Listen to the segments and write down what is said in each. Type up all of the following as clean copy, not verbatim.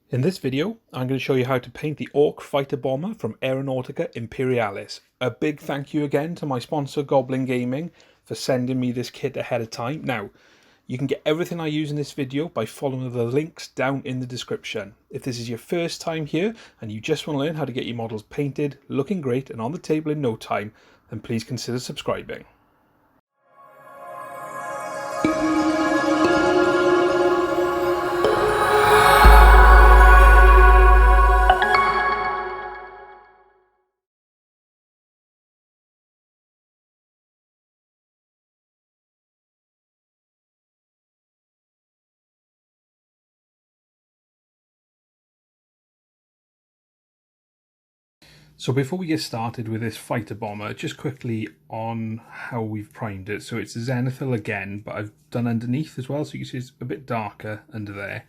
In this video, I'm going to show you how to paint the Orc Fighta Bomber from Aeronautica Imperialis. A big thank you again to my sponsor Goblin Gaming for sending me this kit ahead of time. Now, you can get everything I use in this video by following the links down in the description. If this is your first time here and you just want to learn how to get your models painted, looking great and on the table in no time, then please consider subscribing. So before we get started with this Fighta Bomber, just quickly on how we've primed it. So it's zenithal again, but I've done underneath as well, so you can see it's a bit darker under there,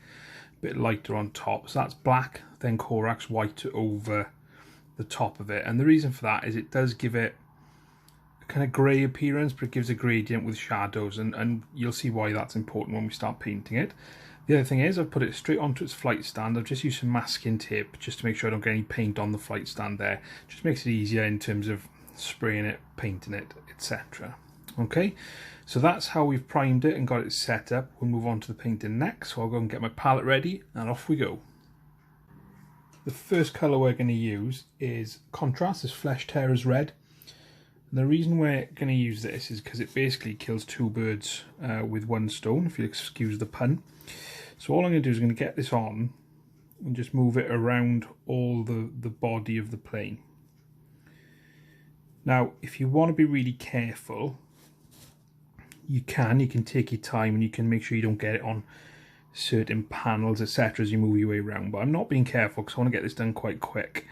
a bit lighter on top. So that's black, then Corax White over the top of it. And the reason for that is it does give it a kind of grey appearance, but it gives a gradient with shadows, and you'll see why that's important when we start painting it. The other thing is I've put it straight onto its flight stand. I've just used some masking tape just to make sure I don't get any paint on the flight stand there. Just makes it easier in terms of spraying it, painting it, etc. Okay, so that's how we've primed it and got it set up. We'll move on to the painting next. So I'll go and get my palette ready and off we go. The first colour we're going to use is contrast, this Flesh Tearers Red. And the reason we're going to use this is because it basically kills two birds with one stone, if you'll excuse the pun. So all I'm going to do is I'm going to get this on and just move it around all the body of the plane. Now, if you want to be really careful, you can take your time and you can make sure you don't get it on certain panels, etc. as you move your way around. But I'm not being careful because I want to get this done quite quick.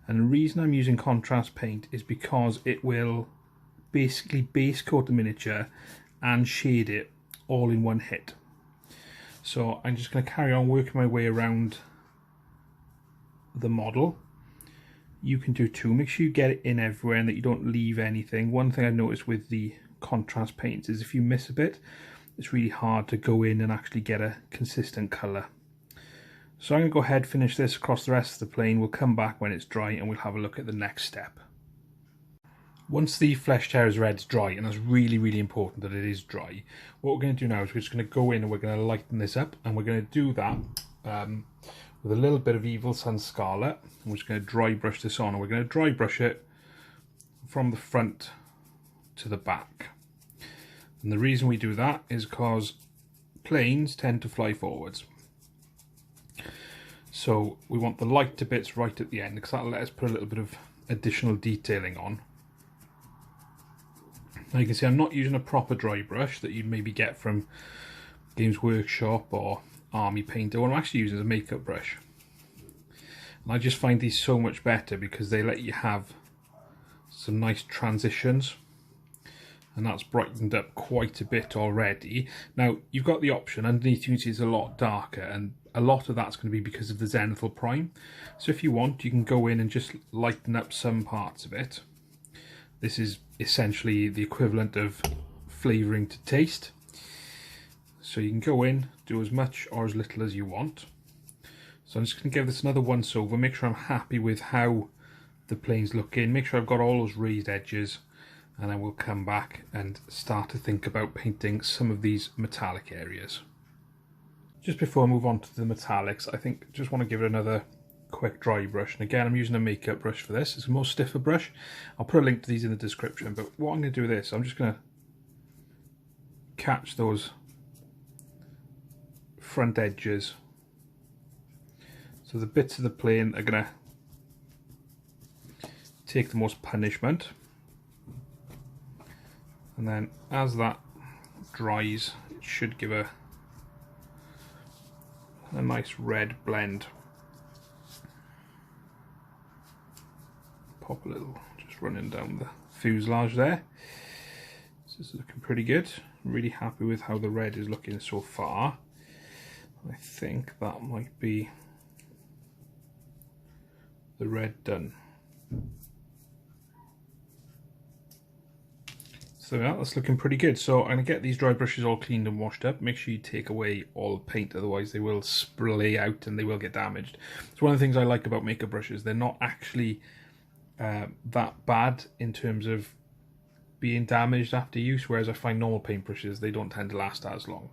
And the reason I'm using contrast paint is because it will basically base coat the miniature and shade it all in one hit. So I'm just going to carry on working my way around the model. You can do too. Make sure you get it in everywhere and that you don't leave anything. One thing I've noticed with the contrast paints is if you miss a bit, it's really hard to go in and actually get a consistent colour. So I'm going to go ahead, finish this across the rest of the plane. We'll come back when it's dry and we'll have a look at the next step. Once the Flesh Tearers Red's dry, and it's really, really important that it is dry, what we're going to do now is we're just going to go in and we're going to lighten this up, and we're going to do that with a little bit of Evil Sunz Scarlet. And we're just going to dry brush this on, and we're going to dry brush it from the front to the back. And the reason we do that is because planes tend to fly forwards. So we want the lighter bits right at the end, because that'll let us put a little bit of additional detailing on. Now you can see I'm not using a proper dry brush that you'd maybe get from Games Workshop or Army Painter. What I'm actually using is a makeup brush. And I just find these so much better because they let you have some nice transitions. And that's brightened up quite a bit already. Now you've got the option underneath, you can see it's a lot darker, and a lot of that's going to be because of the zenithal prime. So if you want, you can go in and just lighten up some parts of it. This is essentially the equivalent of flavouring to taste. So you can go in, do as much or as little as you want. So I'm just going to give this another once over, make sure I'm happy with how the plane's looking, make sure I've got all those raised edges, and then we'll come back and start to think about painting some of these metallic areas. Just before I move on to the metallics, I think just want to give it another quick dry brush, and again I'm using a makeup brush for this. It's a more stiffer brush. I'll put a link to these in the description, but what I'm going to do with this, I'm just going to catch those front edges, so the bits of the plane are going to take the most punishment, and then as that dries it should give a nice red blend. Pop a little, just running down the fuselage there. This is looking pretty good. I'm really happy with how the red is looking so far. I think that might be the red done. So yeah, that's looking pretty good. So I'm going to get these dry brushes all cleaned and washed up. Make sure you take away all the paint, otherwise they will splay out and they will get damaged. It's one of the things I like about makeup brushes. They're not actually that bad in terms of being damaged after use, whereas I find normal paintbrushes, they don't tend to last as long.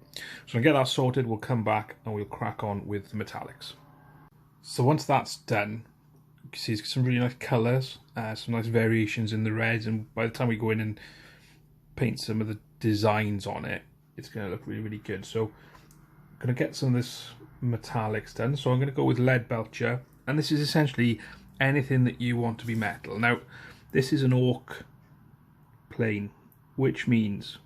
So I'll get that sorted, we'll come back and we'll crack on with the metallics. So once that's done, you can see it's got some really nice colours, some nice variations in the reds, and by the time we go in and paint some of the designs on it, it's going to look really, really good. So I'm going to get some of this metallics done. So I'm going to go with Leadbelcher, and this is essentially anything that you want to be metal. Now, this is an orc plane, which means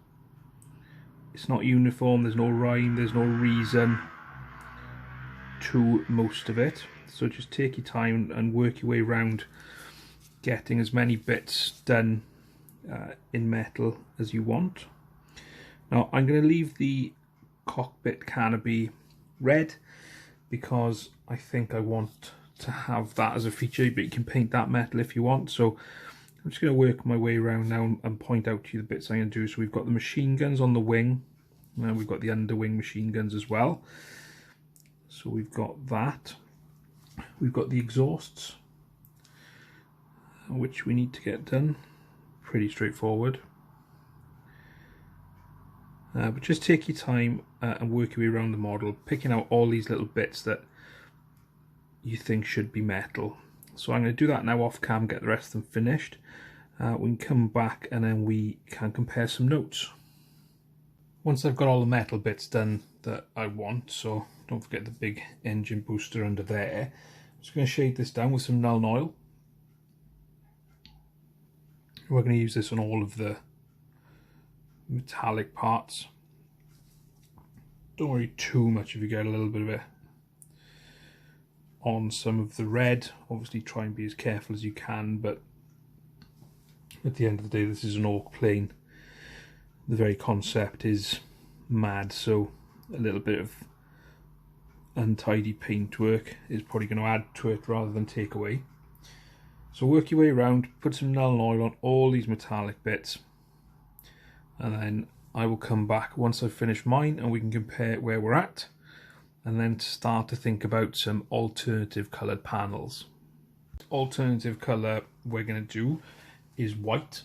it's not uniform, there's no rhyme, there's no reason to most of it. So just take your time and work your way around getting as many bits done in metal as you want. Now I'm going to leave the cockpit canopy red because I think I want to have that as a feature, but you can paint that metal if you want. So I'm just going to work my way around now and point out to you the bits I'm going to do. So we've got the machine guns on the wing, and we've got the underwing machine guns as well. So we've got that. We've got the exhausts, which we need to get done. Pretty straightforward. But just take your time and work your way around the model, picking out all these little bits that you think should be metal. So I'm going to do that now off cam, get the rest of them finished. We can come back and then we can compare some notes. Once I've got all the metal bits done that I want, so don't forget the big engine booster under there, I'm just going to shade this down with some Nuln Oil. We're going to use this on all of the metallic parts. Don't worry too much if you get a little bit of it on some of the red. Obviously try and be as careful as you can, but at the end of the day this is an orc plane. The very concept is mad, so a little bit of untidy paintwork is probably going to add to it rather than take away. So work your way around, put some Nuln Oil on all these metallic bits, and then I will come back once I've finished mine and we can compare where we're at, and then start to think about some alternative coloured panels. Alternative colour we're going to do is white.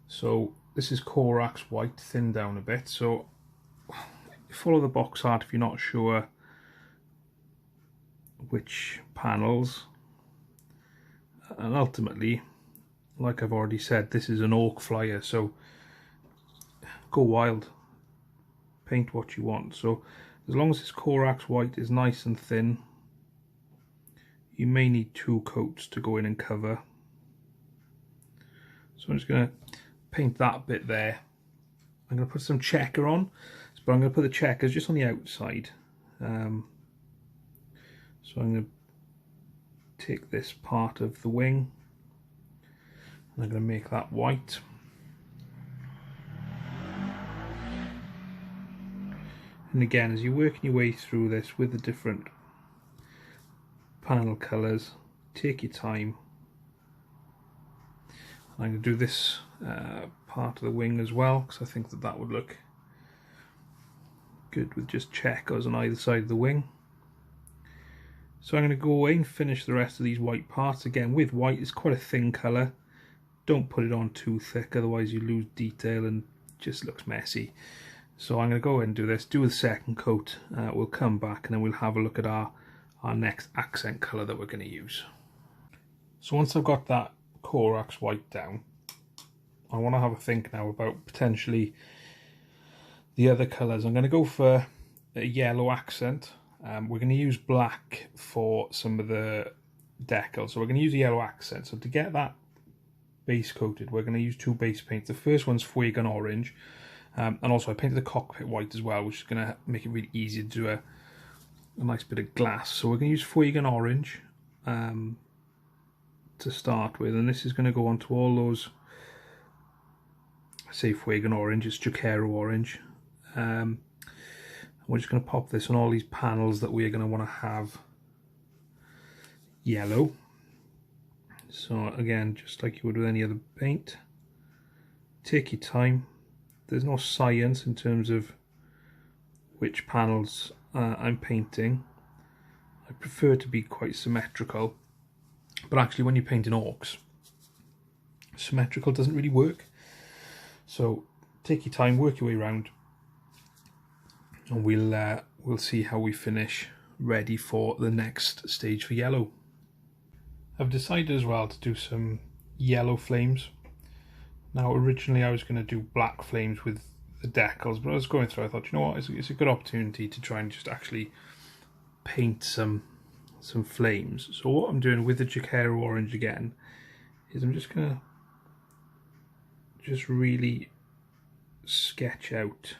So this is Corax White, thinned down a bit. So follow the box art if you're not sure which panels. And ultimately, like I've already said, this is an orc flyer, so go wild, paint what you want. So as long as this Corax White is nice and thin, you may need 2 coats to go in and cover. So I'm just going to paint that bit there. I'm going to put some checker on, but I'm going to put the checkers just on the outside. So I'm going to take this part of the wing and I'm going to make that white. And again, as you're working your way through this with the different panel colours, take your time. I'm going to do this part of the wing as well, because I think that that would look good with just checkers on either side of the wing. So I'm going to go away and finish the rest of these white parts. Again, with white, it's quite a thin colour. Don't put it on too thick, otherwise you lose detail and it just looks messy. So I'm going to go ahead and do this, do the second coat, we'll come back and then we'll have a look at our next accent colour that we're going to use. So once I've got that Corax White down, I want to have a think now about potentially the other colours. I'm going to go for a yellow accent. We're going to use black for some of the decals, so we're going to use a yellow accent. So to get that base coated, we're going to use 2 base paints. The first one's Abaddon Orange, and also I painted the cockpit white as well, which is going to make it really easy to do a nice bit of glass. So we're going to use Abaddon Orange to start with, and this is going to go onto all those, I say Abaddon Orange, it's Jokaero Orange. We're just going to pop this on all these panels that we're going to want to have yellow. So again, just like you would with any other paint, take your time. There's no science in terms of which panels I'm painting. I prefer to be quite symmetrical, but actually when you're painting orcs, symmetrical doesn't really work. So take your time, work your way around, and we'll see how we finish ready for the next stage for yellow. I've decided as well to do some yellow flames. Now originally I was going to do black flames with the decals, but I was going through, I thought, you know what, it's a good opportunity to try and just actually paint some flames. So what I'm doing with the Jokaero Orange again is I'm just going to really sketch out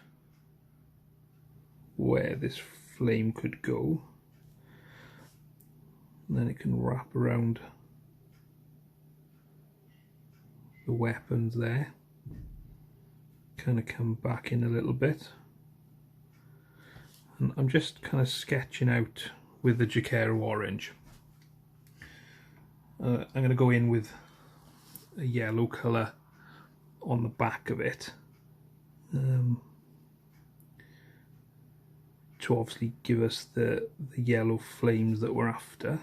where this flame could go, and then it can wrap around the weapons there, kind of come back in a little bit, and I'm just kind of sketching out with the Jokaero Orange. I'm going to go in with a yellow colour on the back of it to obviously give us the yellow flames that we're after.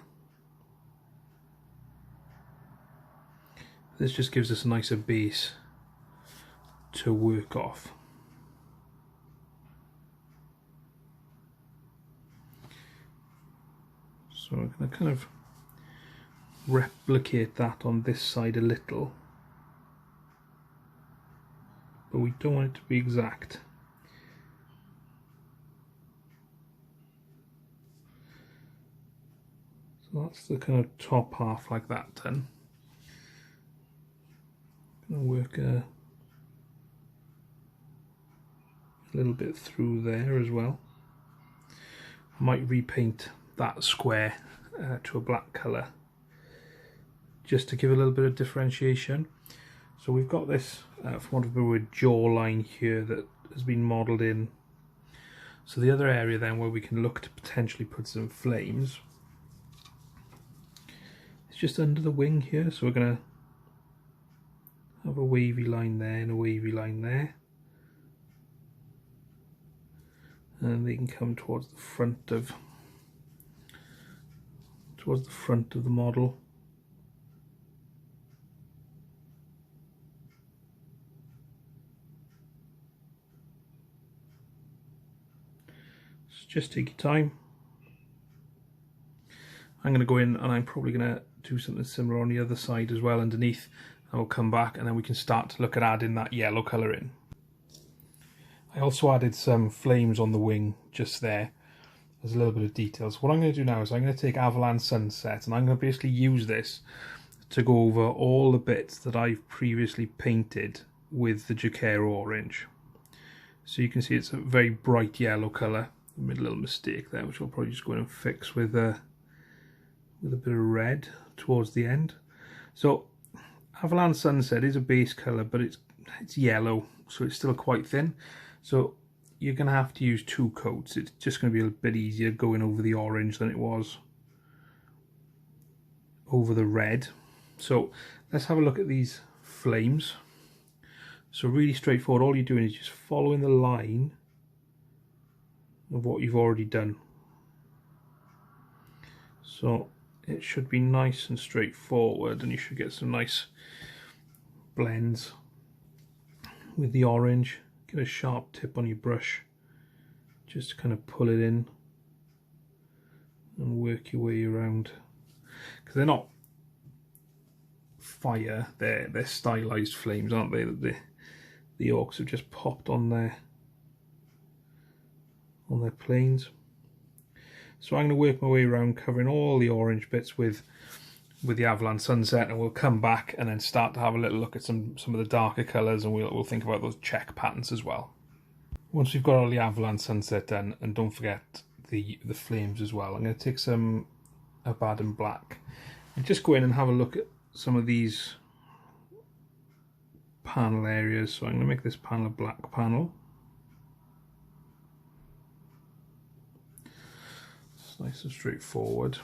This just gives us a nicer base to work off. So I'm going to kind of replicate that on this side a little, but we don't want it to be exact. So that's the kind of top half like that done. Going to work a little bit through there as well. I might repaint that square to a black colour just to give a little bit of differentiation. So we've got this, for want of a word, jawline here that has been modelled in. So the other area then where we can look to potentially put some flames is just under the wing here. So we're going to have a wavy line there and a wavy line there, and they can come towards the front of the model. So just take your time. I'm going to go in and I'm probably going to do something similar on the other side as well underneath. I'll come back and then we can start to look at adding that yellow colour in. I also added some flames on the wing just there. There's a little bit of details. What I'm going to do now is I'm going to take Averland Sunset and I'm going to basically use this to go over all the bits that I've previously painted with the Jokaero Orange. So you can see it's a very bright yellow colour. I made a little mistake there, which I'll probably just go in and fix with a bit of red towards the end. So Averland Sunset is a base colour, but it's yellow, so it's still quite thin. So you're going to have to use two coats. It's just going to be a bit easier going over the orange than it was over the red. So let's have a look at these flames. So really straightforward. All you're doing is just following the line of what you've already done. So it should be nice and straightforward, and you should get some nice blends with the orange. Get a sharp tip on your brush just to kind of pull it in and work your way around, because they're not fire, they're stylized flames, aren't they? The orcs have just popped on their planes. So I'm going to work my way around covering all the orange bits with the Averland Sunset, and we'll come back and then start to have a little look at some of the darker colours, and we'll think about those check patterns as well. Once we've got all the Averland Sunset done, and don't forget the flames as well, I'm going to take some Abaddon Black and just go in and have a look at some of these panel areas. So I'm going to make this panel a black panel. It's nice and straightforward.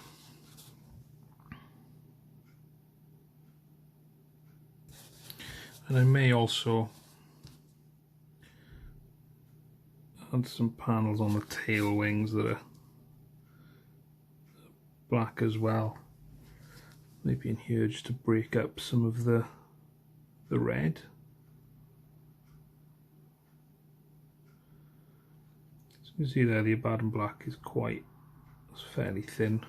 And I may also add some panels on the tail wings that are black as well. Maybe in here just to break up some of the red. As you can see there, the Abaddon Black is fairly thin.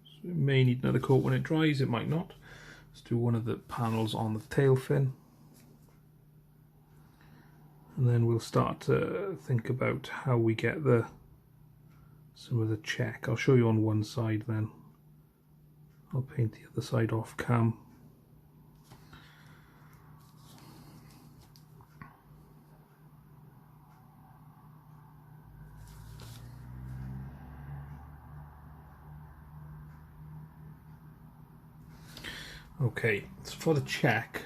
So it may need another coat when it dries, it might not. Let's do one of the panels on the tail fin. And then we'll start to think about how we get some of the check. I'll show you on one side then. I'll paint the other side off cam. Okay, so for the check,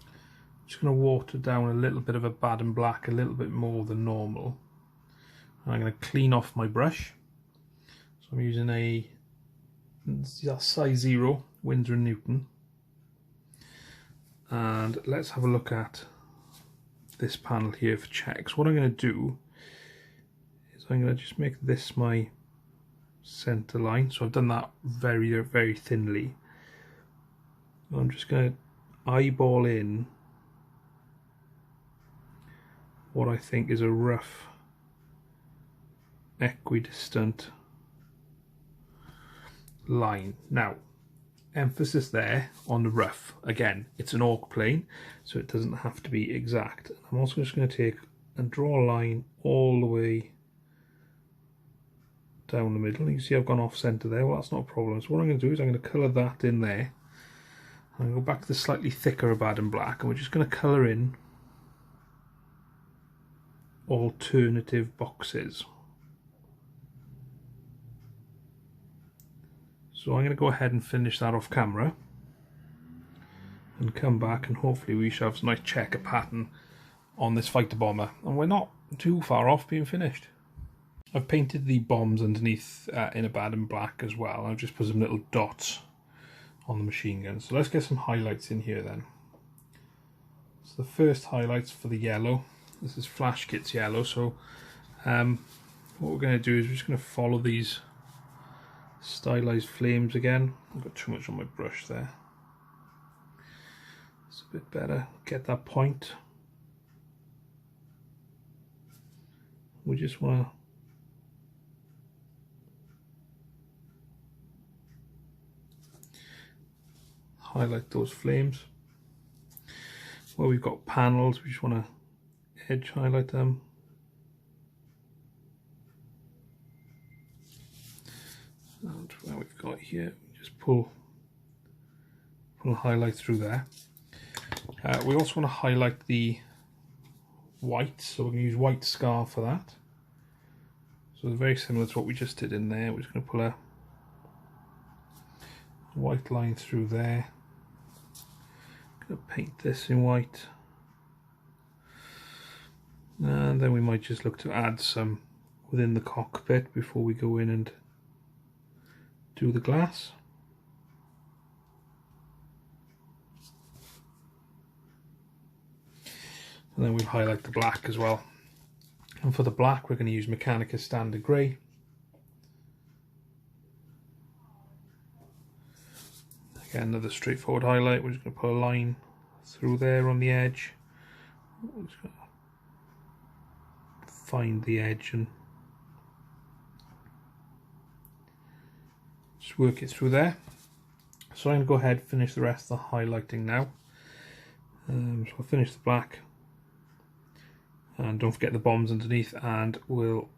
I'm just going to water down a little bit of Abaddon Black, a little bit more than normal. And I'm going to clean off my brush. So I'm using a size 0 Winsor Newton. And let's have a look at this panel here for checks. What I'm going to do is I'm going to just make this my center line. So I've done that very, very thinly. I'm just going to eyeball in what I think is a rough equidistant line. Now, emphasis there on the rough. Again, it's an orc plane, so it doesn't have to be exact. I'm also just going to take and draw a line all the way down the middle. You can see I've gone off center there. Well, that's not a problem. So what I'm going to do is I'm going to colour that in there. I'm going to go back to the slightly thicker Abaddon Black, and we're just going to colour in alternative boxes. So I'm going to go ahead and finish that off camera and come back, and hopefully we shall have a nice checker pattern on this Fighta Bomber, and we're not too far off being finished. I've painted the bombs underneath in Abaddon Black as well. I've just put some little dots on the machine gun. So let's get some highlights in here then. So the first highlights for the yellow. This is Flash Gitz yellow. So what we're going to do is we're just going to follow these stylized flames again. I've got too much on my brush there. It's a bit better. Get that point. We just want to highlight those flames. Where we've got panels, we just want to edge highlight them. And where we've got here, just pull a highlight through there. We also want to highlight the white, so we're going to use white scar for that. So it's very similar to what we just did in there. We're just going to pull a white line through there. Going to paint this in white, and then we might just look to add some within the cockpit before we go in and do the glass. And then we'll highlight the black as well. And for the black, we're going to use Mechanicus Standard Grey. Again, another straightforward highlight. We're just going to put a line through there on the edge. We're just going to find the edge and just work it through there. So I'm going to go ahead and finish the rest of the highlighting now. So I'll finish the black. And don't forget the bombs underneath, and we'll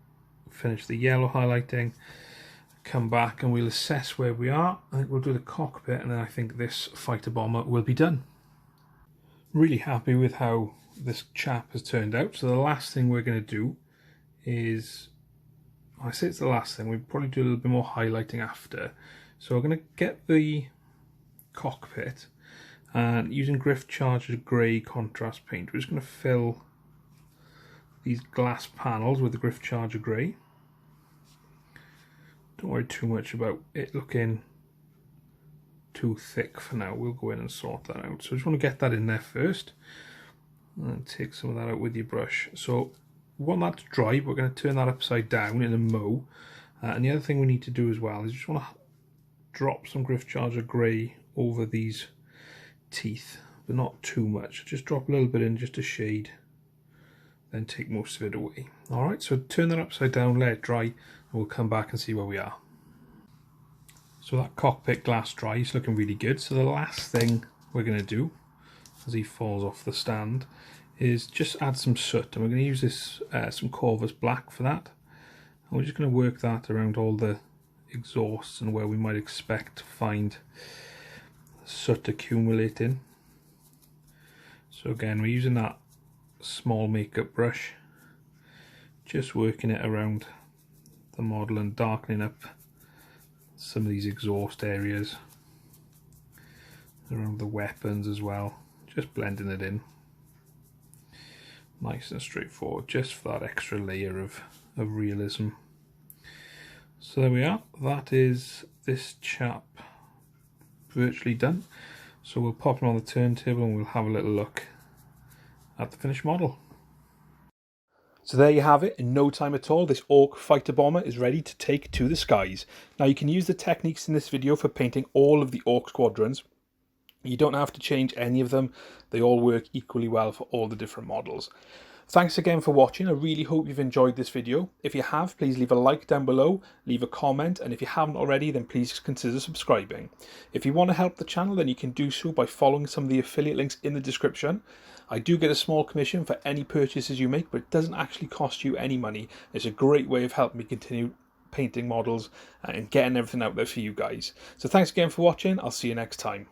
finish the yellow highlighting. Come back and we'll assess where we are. I think we'll do the cockpit, and then I think this Fighta Bomber will be done. Really happy with how this chap has turned out. So the last thing we're going to do is, I say it's the last thing, we'll probably do a little bit more highlighting after. So we're going to get the cockpit, and using Griff Charger Grey contrast paint, we're just going to fill these glass panels with the Griff Charger Grey. Don't worry too much about it looking too thick for now. We'll go in and sort that out. So I just want to get that in there first. And take some of that out with your brush. So we want that to dry, but we're going to turn that upside down in a mow. And the other thing we need to do as well is just want to drop some Griff Charger Grey over these teeth, but not too much. Just drop a little bit in, just a shade, then take most of it away. Alright, so turn that upside down, let it dry, and we'll come back and see where we are. So that cockpit glass dry is looking really good. So the last thing we're going to do, as he falls off the stand, is just add some soot, and we're going to use this some Corvus Black for that. And we're just going to work that around all the exhausts and where we might expect to find soot accumulating. So again, we're using that small makeup brush, just working it around the model and darkening up some of these exhaust areas, around the weapons as well, just blending it in. Nice and straightforward, just for that extra layer of realism. So there we are, that is this chap virtually done. So we'll pop him on the turntable and we'll have a little look at the finished model. So there you have it. In no time at all, this Orc Fighter Bomber is ready to take to the skies. Now you can use the techniques in this video for painting all of the Orc squadrons. You don't have to change any of them. They all work equally well for all the different models. Thanks again for watching. I really hope you've enjoyed this video. If you have, please leave a like down below, leave a comment, and if you haven't already, then please consider subscribing. If you want to help the channel, then you can do so by following some of the affiliate links in the description. I do get a small commission for any purchases you make, but it doesn't actually cost you any money. It's a great way of helping me continue painting models and getting everything out there for you guys. So thanks again for watching. I'll see you next time.